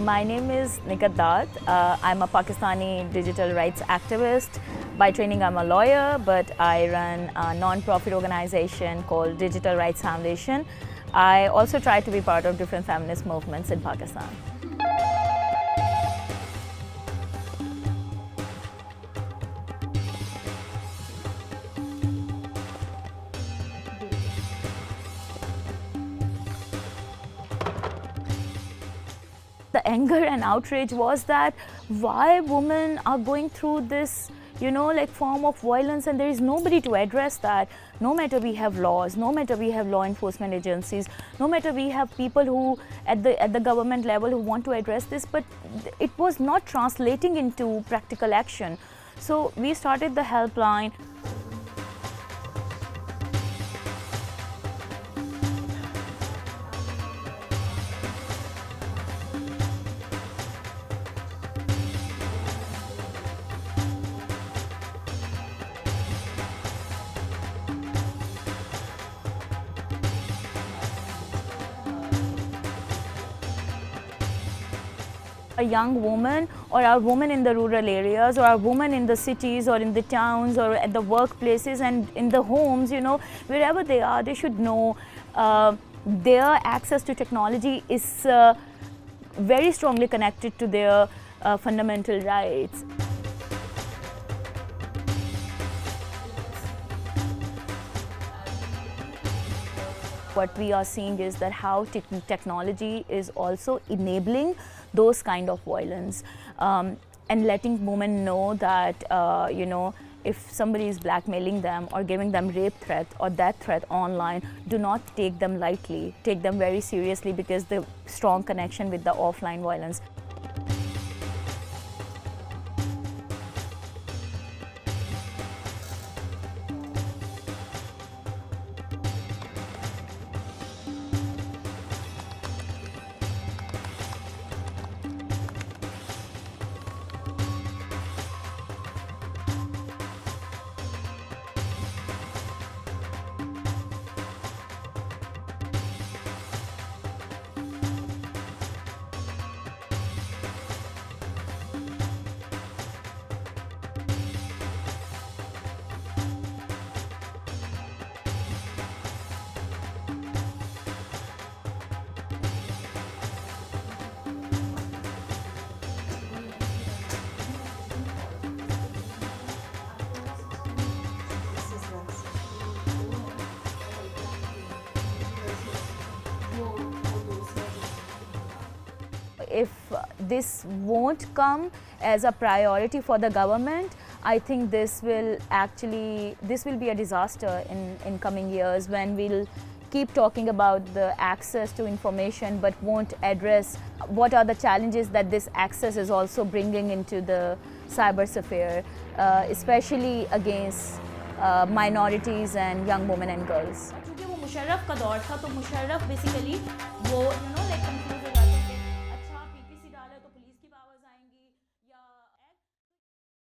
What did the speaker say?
My name is Nikat Datt. I'm a Pakistani digital rights activist. By training, I'm a lawyer, but I run a non-profit organization called Digital Rights Foundation. I also try to be part of different feminist movements in Pakistan. The anger and outrage was that why women are going through this, form of violence, and there is nobody to address that. No matter we have laws, no matter we have law enforcement agencies, no matter we have people who at the government level who want to address this, but it was not translating into practical action. So we started the helpline. A young woman or a woman in the rural areas or a woman in the cities or in the towns or at the workplaces and in the homes, wherever they are, they should know their access to technology is very strongly connected to their fundamental rights. What we are seeing is that how technology is also enabling those kind of violence and letting women know that, if somebody is blackmailing them or giving them rape threat or death threat online, do not take them lightly, take them very seriously, because the strong connection with the offline violence. If this won't come as a priority for the government, I think this will be a disaster in coming years, when we'll keep talking about the access to information but won't address what are the challenges that this access is also bringing into the cybersphere, especially against minorities and young women and girls. क्योंकि वो मुशर्रफ का दौर था, तो Musharraf basically वो